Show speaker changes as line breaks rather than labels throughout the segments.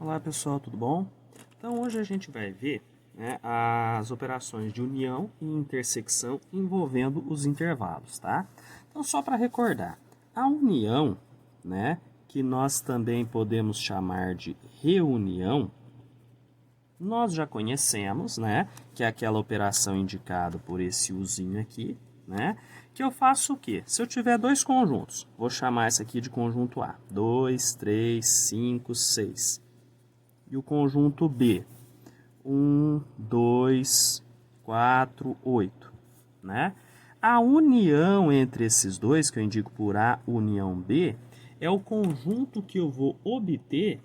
Olá pessoal, tudo bom? Então hoje a gente vai ver, né, as operações de união e intersecção envolvendo os intervalos, tá? Então só para recordar, a união, né, que nós também podemos chamar de reunião, nós já conhecemos, né, que é aquela operação indicada por esse Uzinho aqui, né, que eu faço o quê? Se eu tiver dois conjuntos, vou chamar esse aqui de conjunto A, 2, 3, 5, 6. E o conjunto B, 1, 2, 4, 8, né? A união entre esses dois, que eu indico por A, união B, é o conjunto que eu vou obter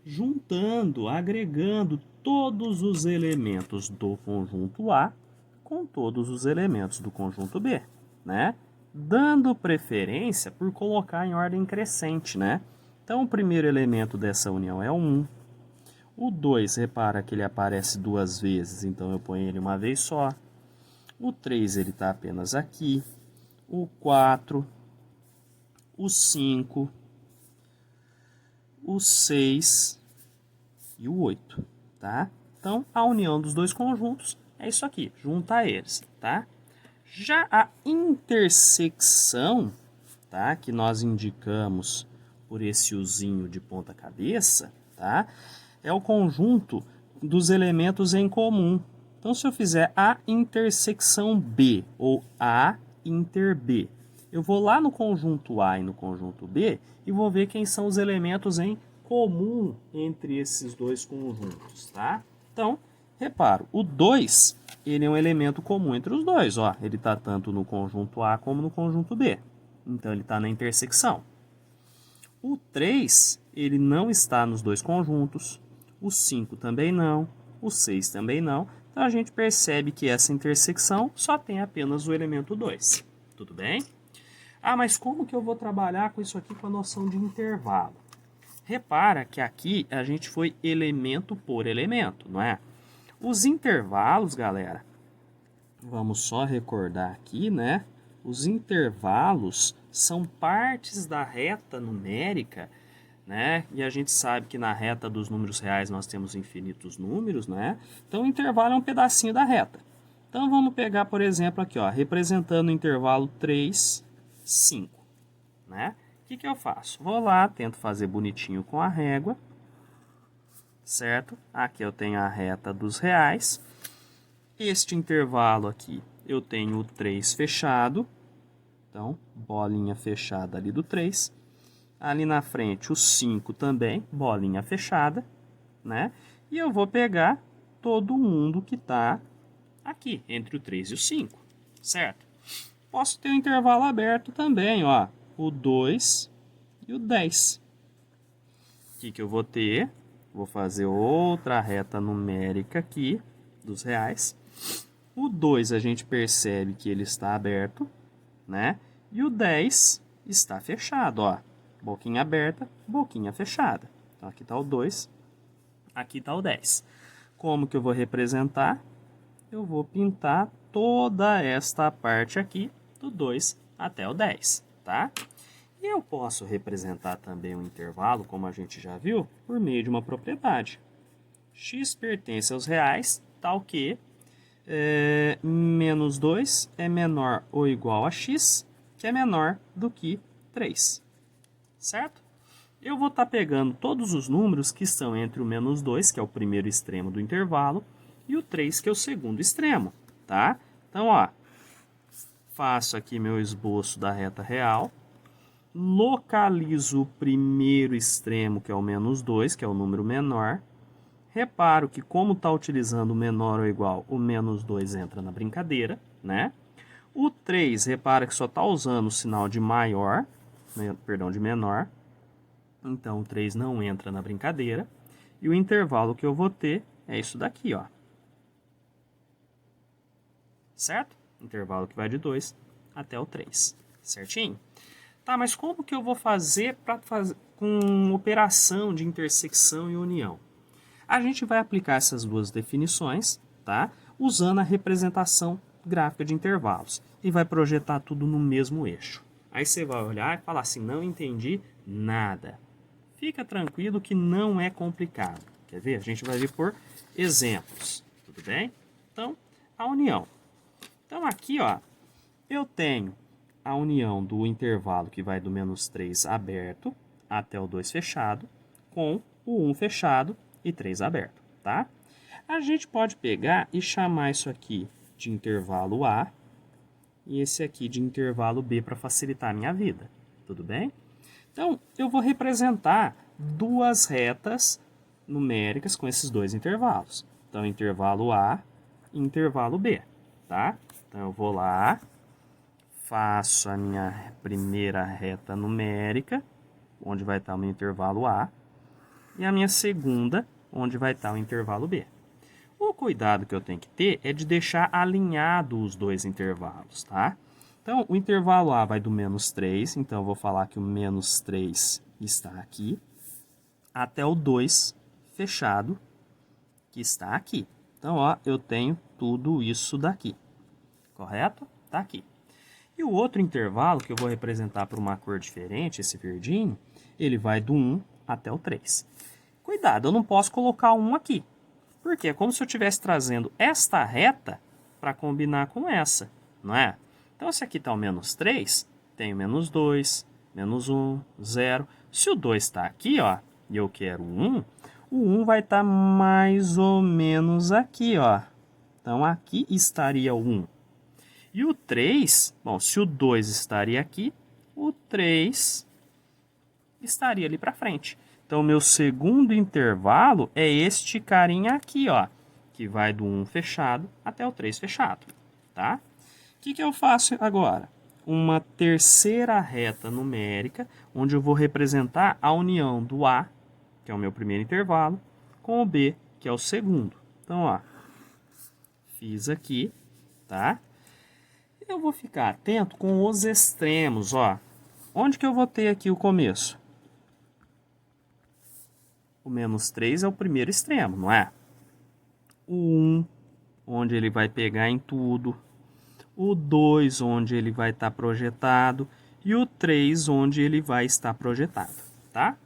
juntando, agregando todos os elementos do conjunto A com todos os elementos do conjunto B, né? Dando preferência por colocar em ordem crescente, né? Então, o primeiro elemento dessa união é o 1. O 2, repara que ele aparece duas vezes, então eu ponho ele uma vez só. O 3, ele está apenas aqui. O 4, o 5, o 6 e o 8, tá? Então, a união dos dois conjuntos é isso aqui, juntar eles, tá? Já a intersecção, tá? Que nós indicamos por esse uzinho de ponta cabeça, tá? É o conjunto dos elementos em comum. Então, se eu fizer A intersecção B ou A inter B, eu vou lá no conjunto A e no conjunto B e vou ver quem são os elementos em comum entre esses dois conjuntos, tá? Então, reparo, o 2, ele é um elemento comum entre os dois, ó. Ele está tanto no conjunto A como no conjunto B. Então, ele está na intersecção. O 3, ele não está nos dois conjuntos. O 5 também não, o 6 também não. Então, a gente percebe que essa intersecção só tem apenas o elemento 2. Tudo bem? Ah, mas como que eu vou trabalhar com isso aqui com a noção de intervalo? Repara que aqui a gente foi elemento por elemento, não é? Os intervalos, galera, vamos só recordar aqui, né? Os intervalos são partes da reta numérica, né? E a gente sabe que na reta dos números reais nós temos infinitos números, né? Então o intervalo é um pedacinho da reta. Então vamos pegar, por exemplo, aqui, ó, representando o intervalo 3, 5, né? O que eu faço? Vou lá, tento fazer bonitinho com a régua, certo? Aqui eu tenho a reta dos reais. Este intervalo aqui eu tenho o 3 fechado, então bolinha fechada ali do 3. Ali na frente o 5 também, bolinha fechada, né? E eu vou pegar todo mundo que está aqui, entre o 3 e o 5, certo? Posso ter um intervalo aberto também, ó, o 2 e o 10. O que eu vou ter? Vou fazer outra reta numérica aqui, dos reais. O 2 a gente percebe que ele está aberto, né? E o 10 está fechado, ó. Boquinha aberta, boquinha fechada. Então, aqui está o 2, aqui está o 10. Como que eu vou representar? Eu vou pintar toda esta parte aqui, do 2 até o 10, tá? E eu posso representar também o intervalo, como a gente já viu, por meio de uma propriedade. X pertence aos reais, tal que menos 2 é menor ou igual a x, que é menor do que 3. Certo? Eu vou estar pegando todos os números que estão entre o menos 2, que é o primeiro extremo do intervalo, e o 3, que é o segundo extremo, tá? Então, ó, faço aqui meu esboço da reta real, localizo o primeiro extremo, que é o menos 2, que é o número menor. Reparo que, como está utilizando o menor ou igual, o menos 2 entra na brincadeira, né? O 3, repara que só está usando o sinal de maior, perdão, de menor. Então, o 3 não entra na brincadeira. E o intervalo que eu vou ter é isso daqui, ó. Certo? Intervalo que vai de 2 até o 3. Certinho? Tá, mas como que eu vou fazer com operação de intersecção e união? A gente vai aplicar essas duas definições, tá? Usando a representação gráfica de intervalos. E vai projetar tudo no mesmo eixo. Aí você vai olhar e falar assim, não entendi nada. Fica tranquilo que não é complicado. Quer ver? A gente vai ver por exemplos, tudo bem? Então, a união. Então, aqui, ó, eu tenho a união do intervalo que vai do menos 3 aberto até o 2 fechado, com o 1 fechado e 3 aberto, tá? A gente pode pegar e chamar isso aqui de intervalo A e esse aqui de intervalo B para facilitar a minha vida, tudo bem? Então, eu vou representar duas retas numéricas com esses dois intervalos. Então, intervalo A e intervalo B, tá? Então, eu vou lá, faço a minha primeira reta numérica, onde vai estar o meu intervalo A, e a minha segunda, onde vai estar o intervalo B. O cuidado que eu tenho que ter é de deixar alinhado os dois intervalos, tá? Então, o intervalo A vai do menos 3, então eu vou falar que o menos 3 está aqui, até o 2 fechado, que está aqui. Então, ó, eu tenho tudo isso daqui, correto? Tá aqui. E o outro intervalo, que eu vou representar por uma cor diferente, esse verdinho, ele vai do 1 até o 3. Cuidado, eu não posso colocar o 1 aqui, porque é como se eu estivesse trazendo esta reta para combinar com essa, não é? Então, se aqui está o menos 3, tenho menos 2, menos 1, 0. Se o 2 está aqui, ó, e eu quero o 1 vai estar mais ou menos aqui, ó. Então, aqui estaria o 1. E o 3, bom, se o 2 estaria aqui, o 3 estaria ali para frente. Então, o meu segundo intervalo é este carinha aqui, ó, que vai do 1 fechado até o 3 fechado, tá? O que eu faço agora? Uma terceira reta numérica, onde eu vou representar a união do A, que é o meu primeiro intervalo, com o B, que é o segundo. Então, ó, fiz aqui, tá? Eu vou ficar atento com os extremos, ó. Onde que eu vou ter aqui o começo? O menos 3 é o primeiro extremo, não é? O 1, onde ele vai pegar em tudo. O 2, onde ele vai estar projetado. E o 3, onde ele vai estar projetado, tá?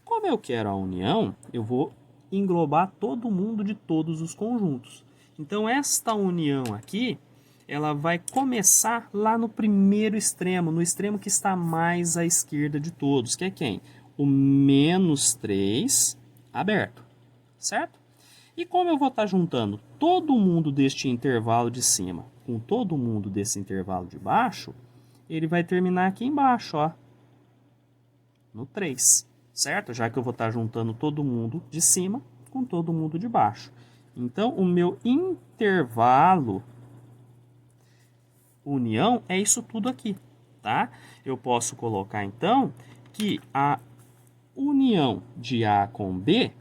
Como eu quero a união, eu vou englobar todo mundo de todos os conjuntos. Então, esta união aqui, ela vai começar lá no primeiro extremo, no extremo que está mais à esquerda de todos, que é quem? O menos 3 aberto, certo? E como eu vou estar juntando todo mundo deste intervalo de cima com todo mundo desse intervalo de baixo, ele vai terminar aqui embaixo, ó, no 3, certo? Já que eu vou estar juntando todo mundo de cima com todo mundo de baixo. Então, o meu intervalo união é isso tudo aqui, tá? Eu posso colocar, então, que a união de A com B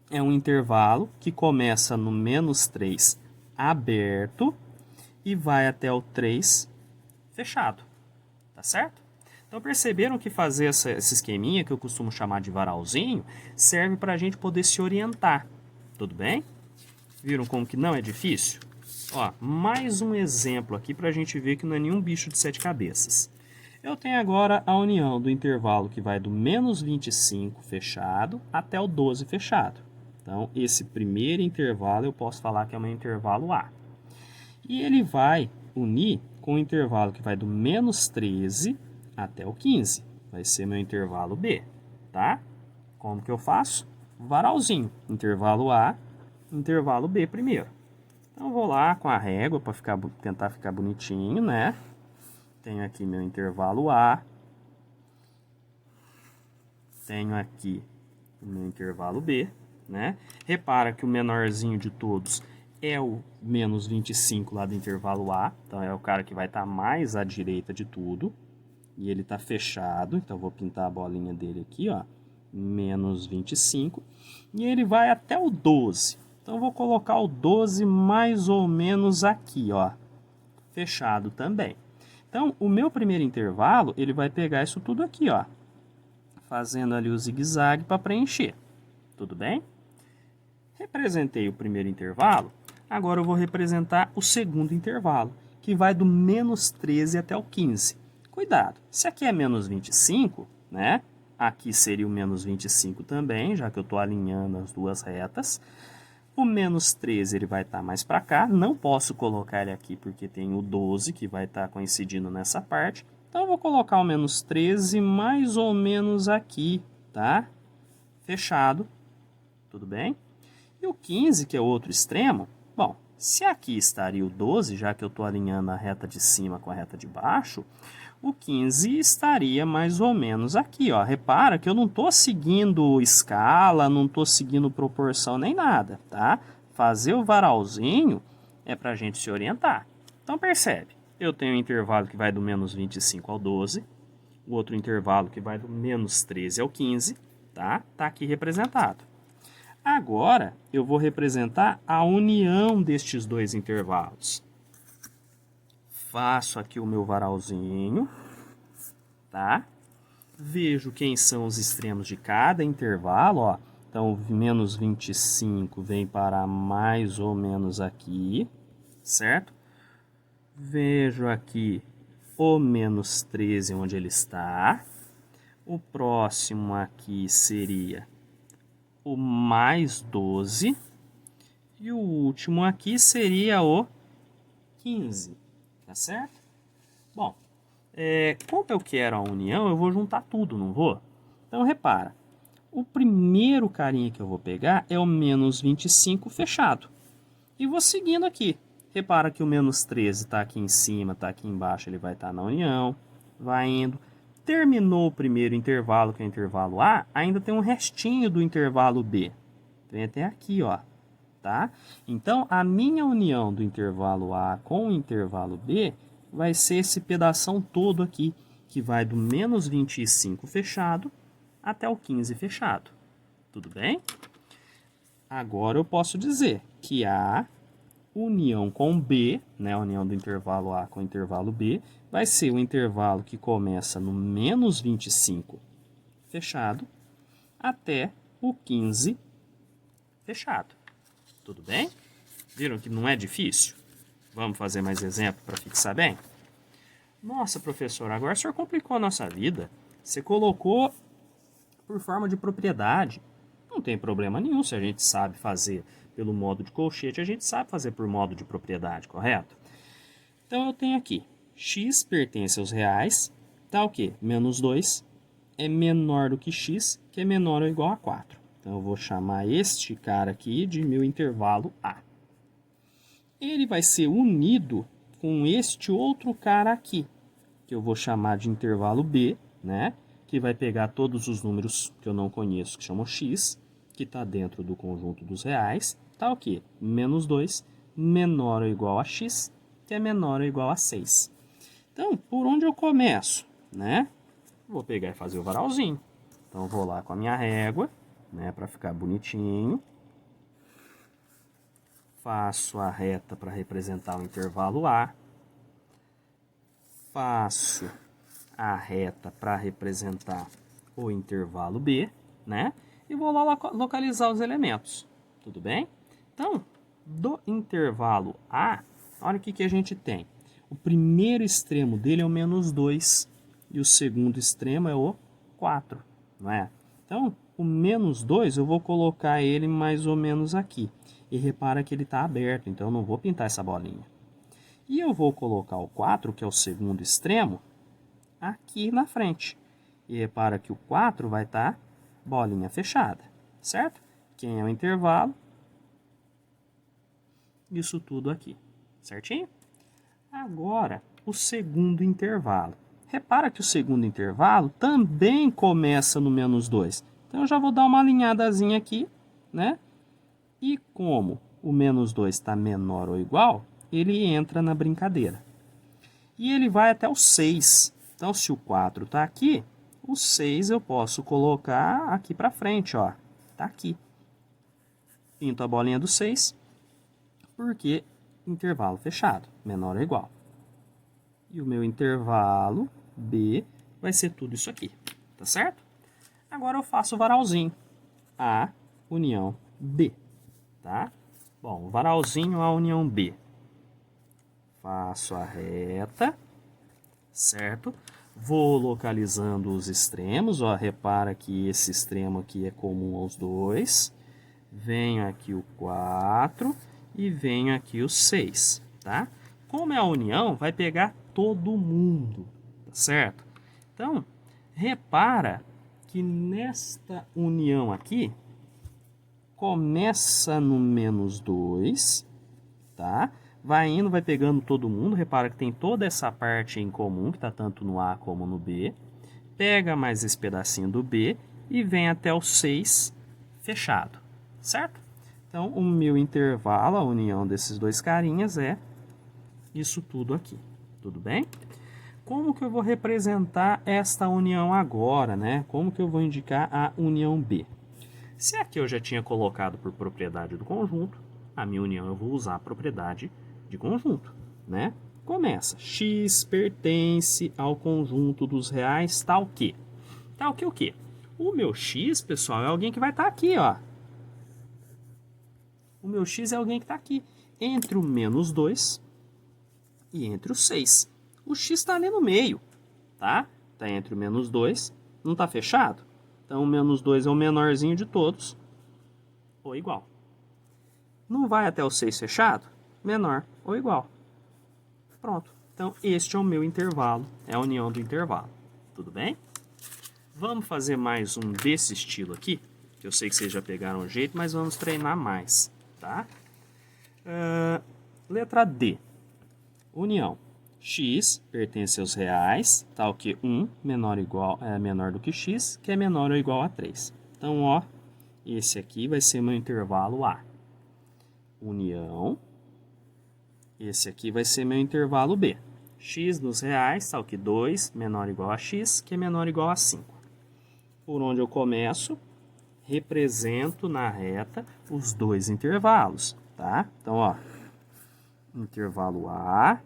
é um intervalo que começa no menos 3 aberto e vai até o 3 fechado, tá certo? Então, perceberam que fazer esse esqueminha, que eu costumo chamar de varalzinho, serve para a gente poder se orientar, tudo bem? Viram como que não é difícil? Ó, mais um exemplo aqui para a gente ver que não é nenhum bicho de 7 cabeças. Eu tenho agora a união do intervalo que vai do menos 25 fechado até o 12 fechado. Então, esse primeiro intervalo eu posso falar que é o meu intervalo A. E ele vai unir com o intervalo que vai do menos 13 até o 15. Vai ser meu intervalo B, tá? Como que eu faço? Varalzinho. Intervalo A, intervalo B primeiro. Então, eu vou lá com a régua para tentar ficar bonitinho, né? Tenho aqui meu intervalo A. Tenho aqui o meu intervalo B, né? Repara que o menorzinho de todos é o menos 25 lá do intervalo A. Então, é o cara que vai estar mais à direita de tudo. E ele está fechado. Então, eu vou pintar a bolinha dele aqui, ó. Menos 25. E ele vai até o 12. Então, eu vou colocar o 12 mais ou menos aqui, ó. Fechado também. Então, o meu primeiro intervalo, ele vai pegar isso tudo aqui, ó. Fazendo ali o zigue-zague para preencher. Tudo bem? Representei o primeiro intervalo. Agora eu vou representar o segundo intervalo, que vai do menos 13 até o 15. Cuidado, se aqui é menos 25, né? aqui seria o menos 25 também, já que eu estou alinhando as duas retas. O menos 13 ele vai estar mais para cá, não posso colocar ele aqui porque tem o 12 que vai estar coincidindo nessa parte. Então eu vou colocar o menos 13 mais ou menos aqui, tá? Fechado, tudo bem? E o 15, que é o outro extremo, bom, se aqui estaria o 12, já que eu estou alinhando a reta de cima com a reta de baixo, o 15 estaria mais ou menos aqui, ó. Repara que eu não estou seguindo escala, não estou seguindo proporção nem nada, tá? Fazer o varalzinho é para a gente se orientar. Então percebe, eu tenho um intervalo que vai do menos 25 ao 12, o outro intervalo que vai do menos 13 ao 15, tá? Tá aqui representado. Agora eu vou representar a união destes dois intervalos. Faço aqui o meu varalzinho, tá? Vejo quem são os extremos de cada intervalo, ó. Então, menos 25 vem parar mais ou menos aqui, certo? Vejo aqui o menos 13 onde ele está. O próximo aqui seria o mais 12. E o último aqui seria o 15. Tá certo? Bom, como eu quero a união, eu vou juntar tudo, não vou? Então, repara, o primeiro carinha que eu vou pegar é o menos 25 fechado. E vou seguindo aqui. Repara que o menos 13 está aqui em cima, está aqui embaixo, ele vai estar na união. Vai indo. Terminou o primeiro intervalo, que é o intervalo A, ainda tem um restinho do intervalo B. Vem até aqui, ó. Tá? Então, a minha união do intervalo A com o intervalo B vai ser esse pedação todo aqui, que vai do menos 25 fechado até o 15 fechado. Tudo bem? Agora eu posso dizer que a união com B, né, a união do intervalo A com o intervalo B, vai ser o intervalo que começa no menos 25 fechado até o 15 fechado. Tudo bem? Viram que não é difícil? Vamos fazer mais exemplo para fixar bem? Nossa, professor, agora o senhor complicou a nossa vida. Você colocou por forma de propriedade. Não tem problema nenhum se a gente sabe fazer pelo modo de colchete, a gente sabe fazer por modo de propriedade, correto? Então eu tenho aqui, x pertence aos reais, tá o quê? Menos 2 é menor do que x, que é menor ou igual a 4. Então, eu vou chamar este cara aqui de meu intervalo A. Ele vai ser unido com este outro cara aqui, que eu vou chamar de intervalo B, né? Que vai pegar todos os números que eu não conheço, que chamam x, que está dentro do conjunto dos reais. Tá o quê? Menos 2 menor ou igual a x, que é menor ou igual a 6. Então, por onde eu começo, né? Vou pegar e fazer o varalzinho. Então, vou lá com a minha régua, né, para ficar bonitinho. Faço a reta para representar o intervalo A. Faço a reta para representar o intervalo B, né? E vou lá localizar os elementos. Tudo bem? Então, do intervalo A, olha o que a gente tem. O primeiro extremo dele é o menos 2 e o segundo extremo é o 4, não é? Então, o menos 2 eu vou colocar ele mais ou menos aqui. E repara que ele está aberto, então eu não vou pintar essa bolinha. E eu vou colocar o 4, que é o segundo extremo, aqui na frente. E repara que o 4 vai estar bolinha fechada, certo? Quem é o intervalo? Isso tudo aqui, certinho? Agora, o segundo intervalo. Repara que o segundo intervalo também começa no menos 2. Então, eu já vou dar uma alinhadazinha aqui, né? E como o menos 2 está menor ou igual, ele entra na brincadeira. E ele vai até o 6. Então, se o 4 está aqui, o 6 eu posso colocar aqui para frente, ó. Está aqui. Pinto a bolinha do 6, porque intervalo fechado, menor ou igual. E o meu intervalo B vai ser tudo isso aqui, tá certo? Agora eu faço o varalzinho. A união B, tá? Bom, varalzinho A união B. Faço a reta, certo? Vou localizando os extremos, ó, repara que esse extremo aqui é comum aos dois. Venho aqui o 4 e venho aqui o 6, tá? Como é a união, vai pegar todo mundo, tá certo? Então, repara que nesta união aqui, começa no menos 2, tá? Vai indo, vai pegando todo mundo. Repara que tem toda essa parte em comum, que está tanto no A como no B. Pega mais esse pedacinho do B e vem até o 6 fechado, certo? Então, o meu intervalo, a união desses dois carinhas é isso tudo aqui, tudo bem? Como que eu vou representar esta união agora, né? Como que eu vou indicar a união B? Se aqui eu já tinha colocado por propriedade do conjunto, a minha união eu vou usar a propriedade de conjunto, né? Começa, x pertence ao conjunto dos reais tal que. Tal que o quê? O meu x, pessoal, é alguém que vai estar aqui, ó. O meu x é alguém que está aqui, entre o menos 2 e entre o 6. O x está ali no meio, tá? Está entre o menos 2, não está fechado? Então, o menos 2 é o menorzinho de todos, ou igual. Não vai até o 6 fechado? Menor ou igual. Pronto. Então, este é o meu intervalo, é a união do intervalo. Tudo bem? Vamos fazer mais um desse estilo aqui, que eu sei que vocês já pegaram o jeito, mas vamos treinar mais, tá? Letra D. União. X pertence aos reais, tal que 1 menor do que x, que é menor ou igual a 3. Então, ó, esse aqui vai ser meu intervalo A. União. Esse aqui vai ser meu intervalo B. X dos reais, tal que 2 menor ou igual a x, que é menor ou igual a 5. Por onde eu começo, represento na reta os dois intervalos, tá? Então, ó, intervalo A,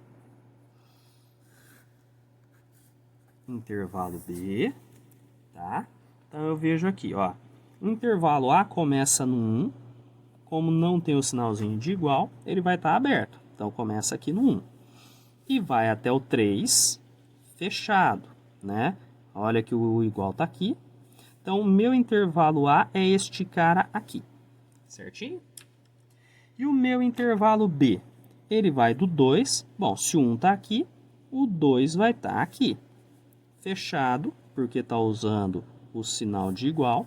intervalo B, tá? Então, eu vejo aqui, ó, o intervalo A começa no 1, como não tem o sinalzinho de igual, ele vai estar aberto. Então, começa aqui no 1 e vai até o 3 fechado, né? Olha que o igual está aqui. Então, o meu intervalo A é este cara aqui, certinho? E o meu intervalo B, ele vai do 2, bom, se o 1 está aqui, o 2 vai estar aqui, fechado, porque está usando o sinal de igual,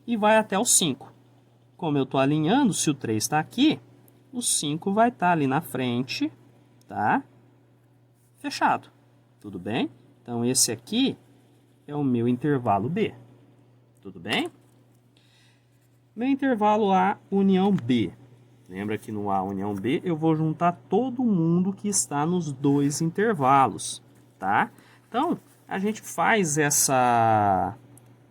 e vai até o 5. Como eu estou alinhando, se o 3 está aqui, o 5 vai estar ali na frente, tá? Fechado, tudo bem? Então, esse aqui é o meu intervalo B. Tudo bem? Meu intervalo A, união B. Lembra que no A, união B, eu vou juntar todo mundo que está nos dois intervalos, tá? Então, a gente faz essa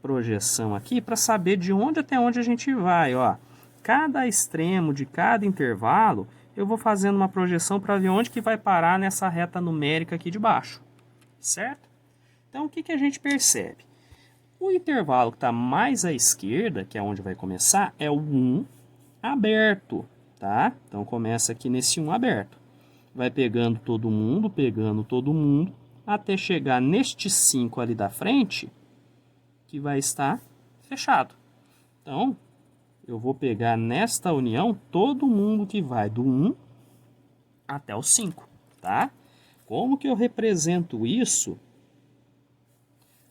projeção aqui para saber de onde até onde a gente vai, ó. Cada extremo de cada intervalo, eu vou fazendo uma projeção para ver onde que vai parar nessa reta numérica aqui de baixo, certo? Então, o que a gente percebe? O intervalo que está mais à esquerda, que é onde vai começar, é o 1 aberto, tá? Então, começa aqui nesse 1 aberto. Vai pegando todo mundo, até chegar neste 5 ali da frente, que vai estar fechado. Então, eu vou pegar nesta união todo mundo que vai do 1 até o 5, tá? Como que eu represento isso?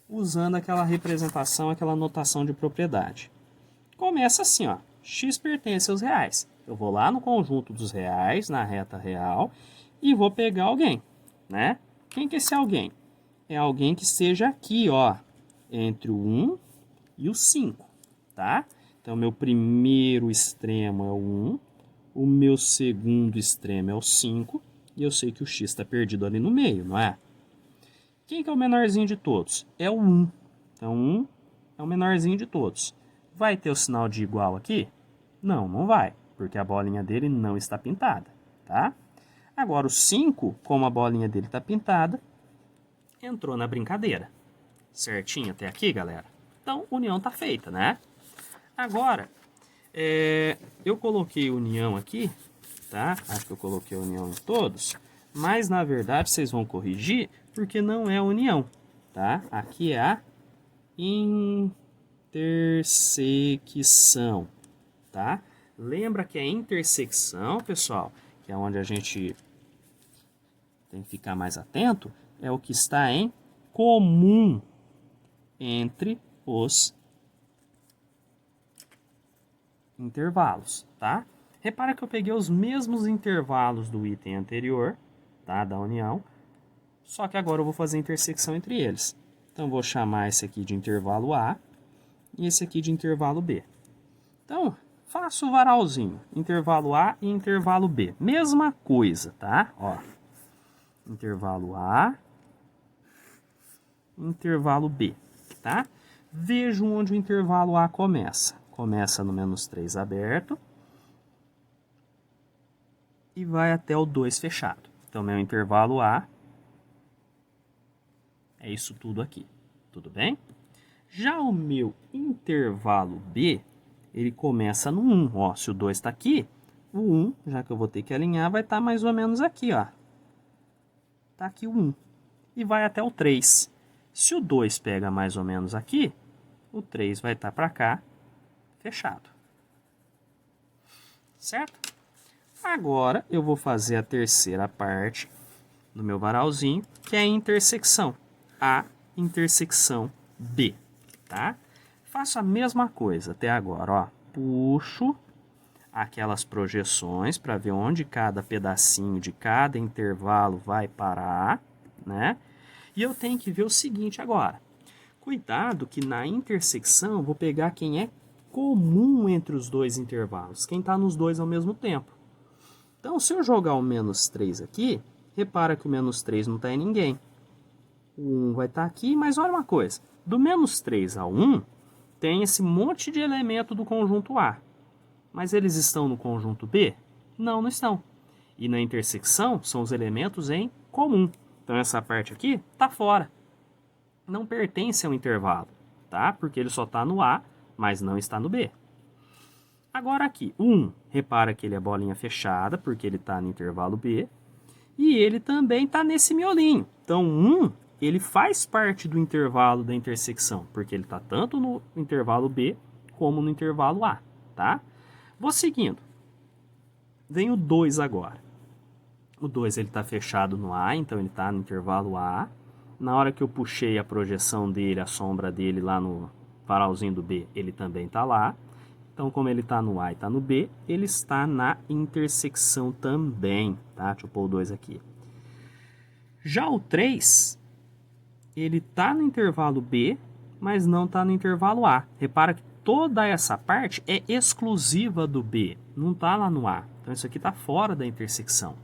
Usando aquela representação, aquela notação de propriedade. Começa assim, ó, x pertence aos reais. Eu vou lá no conjunto dos reais, na reta real, e vou pegar alguém, né? Quem que é esse alguém? É alguém que esteja aqui, ó, entre o 1 e o 5, tá? Então, meu primeiro extremo é o 1, o meu segundo extremo é o 5, e eu sei que o x está perdido ali no meio, não é? Quem que é o menorzinho de todos? É o 1. Então, 1 é o menorzinho de todos. Vai ter o sinal de igual aqui? Não, não vai, porque a bolinha dele não está pintada, tá? Agora, o 5, como a bolinha dele está pintada, entrou na brincadeira. Certinho até aqui, galera? Então, união está feita, né? Agora, eu coloquei união aqui, tá? Acho que eu coloquei união em todos, mas, na verdade, vocês vão corrigir, porque não é união, tá? Aqui é a intersecção, tá? Lembra que a intersecção, pessoal, que é onde a gente tem que ficar mais atento, é o que está em comum entre os intervalos, tá? Repara que eu peguei os mesmos intervalos do item anterior, tá? Da união, só que agora eu vou fazer a intersecção entre eles. Então, eu vou chamar esse aqui de intervalo A e esse aqui de intervalo B. Então, faço o varalzinho, intervalo A e intervalo B. Mesma coisa, tá? Ó, intervalo A, intervalo B, tá? Vejo onde o intervalo A começa. Começa no -3 aberto e vai até o 2 fechado. Então, meu intervalo A é isso tudo aqui, tudo bem? Já o meu intervalo B, ele começa no 1. Ó, se o 2 está aqui, o 1, já que eu vou ter que alinhar, vai estar mais ou menos aqui, ó. Tá aqui o 1. E vai até o 3. Se o 2 pega mais ou menos aqui, o 3 vai estar para cá, fechado. Certo? Agora, eu vou fazer a terceira parte do meu varalzinho, que é a intersecção. A intersecção B, tá? Faço a mesma coisa até agora, ó. Puxo aquelas projeções para ver onde cada pedacinho de cada intervalo vai parar, né? E eu tenho que ver o seguinte agora. Cuidado que na intersecção eu vou pegar quem é comum entre os dois intervalos, quem está nos dois ao mesmo tempo. Então, se eu jogar o -3 aqui, repara que o -3 não está em ninguém. O 1 vai estar aqui, mas olha uma coisa. Do -3 ao 1, tem esse monte de elemento do conjunto A. Mas eles estão no conjunto B? Não, não estão. E na intersecção, são os elementos em comum. Então, essa parte aqui está fora. Não pertence ao intervalo, tá? Porque ele só está no A, mas não está no B. Agora aqui, o 1, repara que ele é bolinha fechada, porque ele está no intervalo B. E ele também está nesse miolinho. Então, o 1, ele faz parte do intervalo da intersecção, porque ele está tanto no intervalo B, como no intervalo A, tá? Vou seguindo. Vem o 2 agora. O 2 ele está fechado no A, então ele está no intervalo A. Na hora que eu puxei a projeção dele, a sombra dele lá no varalzinho do B, ele também está lá. Então, como ele está no A e está no B, ele está na intersecção também, tá? Deixa eu pôr o 2 aqui. Já o 3, ele está no intervalo B, mas não está no intervalo A. Repara que toda essa parte é exclusiva do B, não está lá no A. Então, isso aqui está fora da intersecção.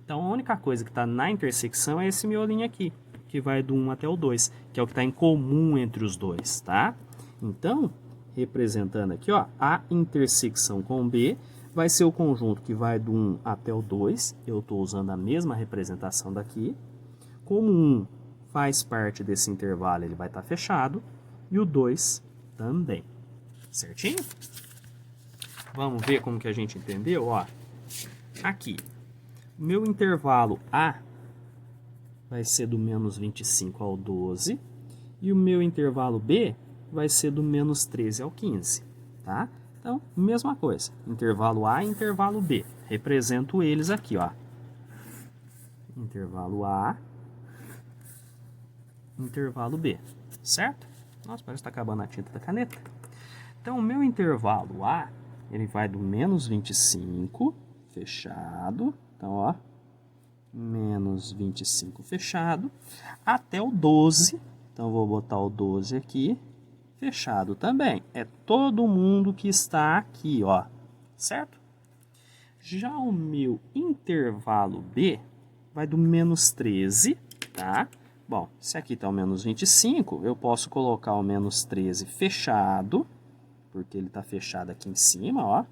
Então, a única coisa que está na intersecção é esse miolinho aqui, que vai do 1 até o 2, que é o que está em comum entre os dois, tá? Então, representando aqui, ó, a intersecção com B vai ser o conjunto que vai do 1 até o 2. Eu estou usando a mesma representação daqui. Como o 1 faz parte desse intervalo, ele vai estar fechado. E o 2 também. Certinho? Vamos ver como que a gente entendeu? Ó, aqui, meu intervalo A vai ser do -25 ao 12. E o meu intervalo B vai ser do -13 ao 15, tá? Então, mesma coisa, intervalo A e intervalo B. Represento eles aqui, ó. Intervalo A, intervalo B, certo? Nossa, parece que está acabando a tinta da caneta. Então, o meu intervalo A, ele vai do -25, fechado. Então, ó, -25 fechado, até o 12. Então, vou botar o 12 aqui, fechado também. É todo mundo que está aqui, ó, certo? Já o meu intervalo B vai do -13, tá? Bom, se aqui está o -25, eu posso colocar o -13 fechado, porque ele está fechado aqui em cima, ó,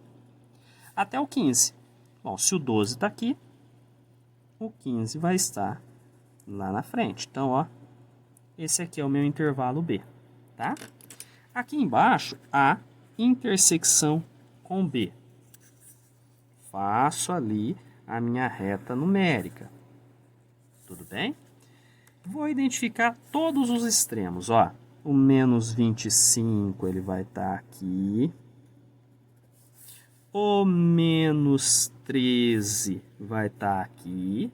até o 15. Bom, se o 12 está aqui, o 15 vai estar lá na frente. Então, ó, esse aqui é o meu intervalo B, tá? Aqui embaixo, a intersecção com B. Faço ali a minha reta numérica. Tudo bem? Vou identificar todos os extremos, ó. O menos 25, ele vai estar aqui. O menos 13 vai estar aqui.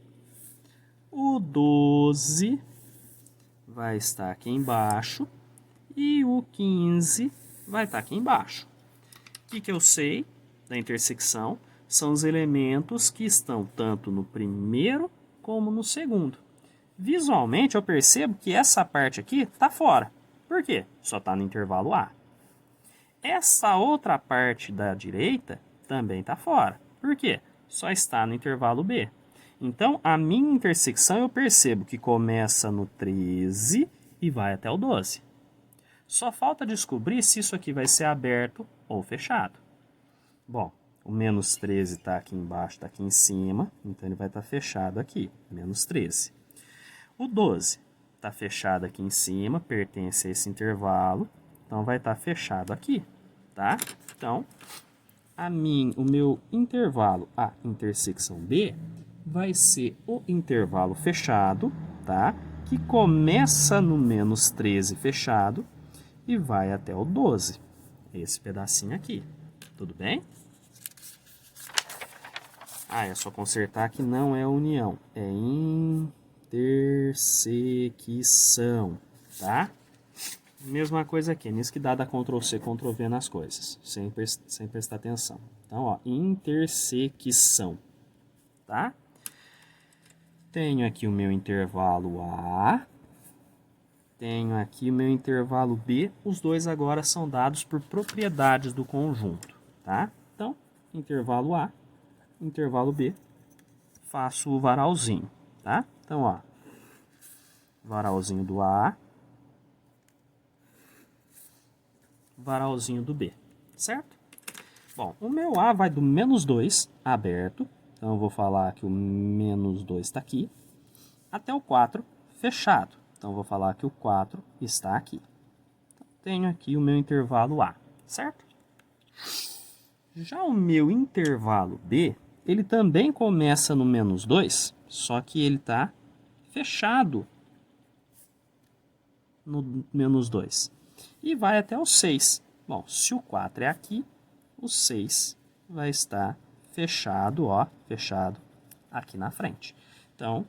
O 12 vai estar aqui embaixo. E o 15 vai estar aqui embaixo. O que eu sei da intersecção? São os elementos que estão tanto no primeiro como no segundo. Visualmente, eu percebo que essa parte aqui está fora. Por quê? Só está no intervalo A. Essa outra parte da direita também está fora. Por quê? Só está no intervalo B. Então, a minha intersecção eu percebo que começa no 13 e vai até o 12. Só falta descobrir se isso aqui vai ser aberto ou fechado. Bom, o menos 13 está aqui embaixo, está aqui em cima, então ele vai estar fechado aqui, menos 13. O 12 está fechado aqui em cima, pertence a esse intervalo, então vai estar fechado aqui, tá? Então, o meu intervalo, a intersecção B, vai ser o intervalo fechado, tá? Que começa no menos 13 fechado e vai até o 12. Esse pedacinho aqui, tudo bem? É só consertar que não é união, é intersecção, tá? Mesma coisa aqui, nisso que dá Ctrl C, Ctrl V nas coisas, sem prestar atenção. Então, ó, intersecção, tá? Tenho aqui o meu intervalo A, tenho aqui o meu intervalo B, os dois agora são dados por propriedades do conjunto, tá? Então, intervalo A, intervalo B, faço o varalzinho, tá? Então, ó, varalzinho do A, varalzinho do B, certo? Bom, o meu A vai do menos 2 aberto, então eu vou falar que o menos 2 está aqui, até o 4 fechado, então eu vou falar que o 4 está aqui. Então, tenho aqui o meu intervalo A, certo? Já o meu intervalo B, ele também começa no menos 2, só que ele está fechado no menos 2. E vai até o 6. Bom, se o 4 é aqui, o 6 vai estar fechado, ó, fechado aqui na frente. Então,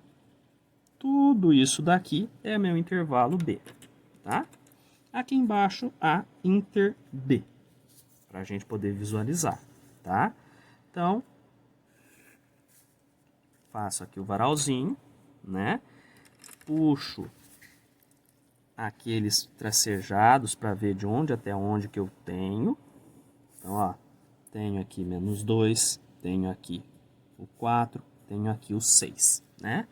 tudo isso daqui é meu intervalo B, tá? Aqui embaixo, a inter B, para a gente poder visualizar, tá? Então, faço aqui o varalzinho, né? Puxo aqueles tracejados para ver de onde até onde que eu tenho. Então, ó, tenho aqui menos 2, tenho aqui o 4, tenho aqui o 6, né?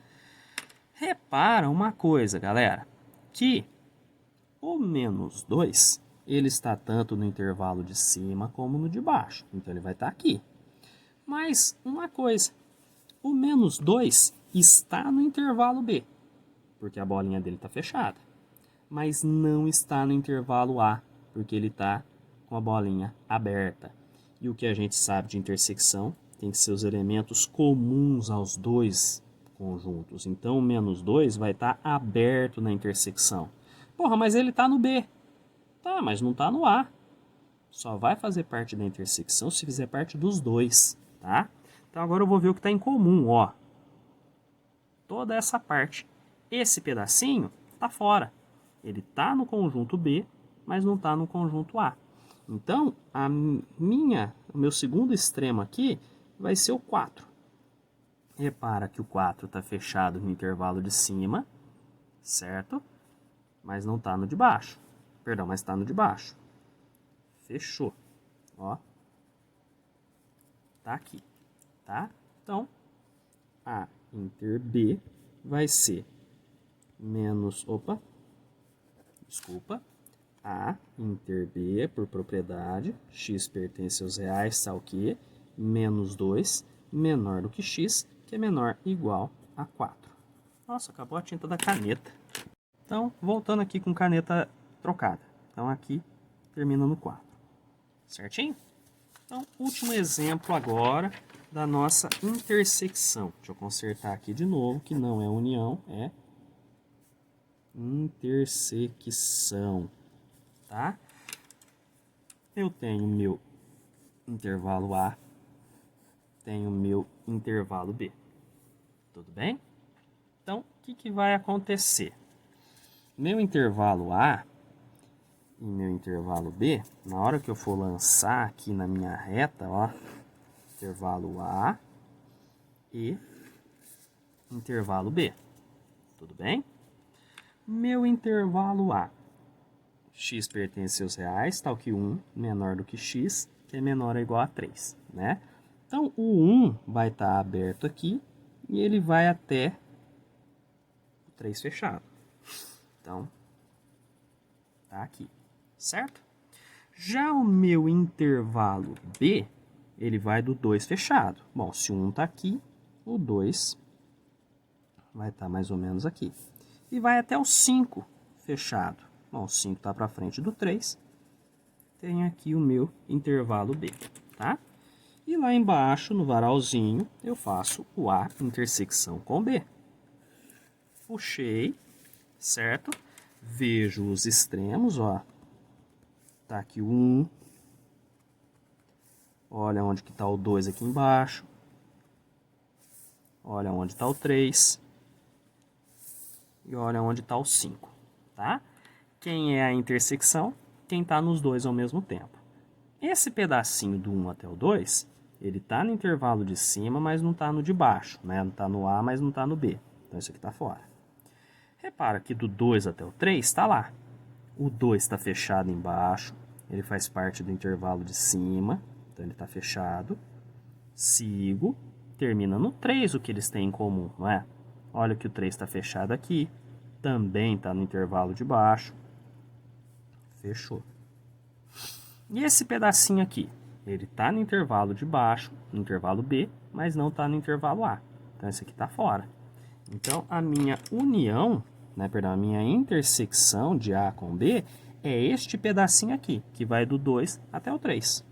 Repara uma coisa, galera, que o menos 2, ele está tanto no intervalo de cima como no de baixo, então ele vai estar aqui. Mas uma coisa, o menos 2 está no intervalo B, porque a bolinha dele está fechada, mas não está no intervalo A, porque ele está com a bolinha aberta. E o que a gente sabe de intersecção tem que ser os elementos comuns aos dois conjuntos. Então, o menos 2 vai estar aberto na intersecção. Porra, mas ele está no B. Tá, mas não está no A. Só vai fazer parte da intersecção se fizer parte dos dois, tá? Então, agora eu vou ver o que está em comum, ó. Toda essa parte. Esse pedacinho está fora. Ele está no conjunto B, mas não está no conjunto A. Então, o meu segundo extremo aqui vai ser o 4. Repara que o 4 está fechado no intervalo de cima, certo? Mas não está no de baixo. Perdão, mas está no de baixo. Fechou. Ó. Tá aqui, tá? Então, A inter B vai ser menos... Opa. Desculpa. A inter B, por propriedade, x pertence aos reais, tal que menos 2, menor do que x, que é menor ou igual a 4. Nossa, acabou a tinta da caneta. Então, voltando aqui com caneta trocada. Então, aqui termina no 4. Certinho? Então, último exemplo agora da nossa intersecção. Deixa eu consertar aqui de novo, que não é união, é intersecção, tá? Eu tenho meu intervalo A, tenho meu intervalo B. Tudo bem? Então, o que vai acontecer? Meu intervalo A e meu intervalo B, na hora que eu for lançar aqui na minha reta, ó, intervalo A e intervalo B. Tudo bem? Meu intervalo A, x pertence aos reais, tal que 1 menor do que x, que é menor ou igual a 3, né? Então, o 1 vai estar aberto aqui e ele vai até o 3 fechado. Então, tá aqui, certo? Já o meu intervalo B, ele vai do 2 fechado. Bom, se o 1 tá aqui, o 2 vai estar mais ou menos aqui. E vai até o 5 fechado. Bom, o 5 está para frente do 3. Tem aqui o meu intervalo B, tá? E lá embaixo, no varalzinho, eu faço o A intersecção com B. Puxei, certo? Vejo os extremos, ó. Tá aqui o 1. Olha onde que tá o 2 aqui embaixo. Olha onde está o 3. E olha onde está o 5, tá? Quem é a intersecção? Quem está nos dois ao mesmo tempo. Esse pedacinho do 1 até o 2, ele está no intervalo de cima, mas não está no de baixo, né? Não está no A, mas não está no B. Então, isso aqui está fora. Repara que do 2 até o 3 está lá. O 2 está fechado embaixo, ele faz parte do intervalo de cima, então ele está fechado. Sigo, termina no 3 o que eles têm em comum, não é? Olha que o 3 está fechado aqui, também está no intervalo de baixo. Fechou. E esse pedacinho aqui? Ele está no intervalo de baixo, no intervalo B, mas não está no intervalo A. Então, esse aqui está fora. Então, a minha união, a minha intersecção de A com B é este pedacinho aqui, que vai do 2 até o 3.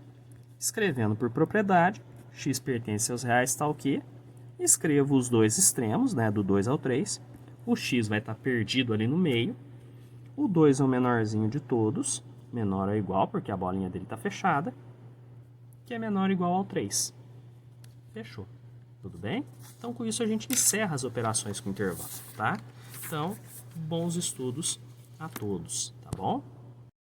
Escrevendo por propriedade, x pertence aos reais tal que, escrevo os dois extremos, né, do 2 ao 3. O x vai estar perdido ali no meio. O 2 é o menorzinho de todos, menor ou igual, porque a bolinha dele está fechada, que é menor ou igual ao 3. Fechou. Tudo bem? Então, com isso, a gente encerra as operações com intervalo, tá? Então, bons estudos a todos, tá bom?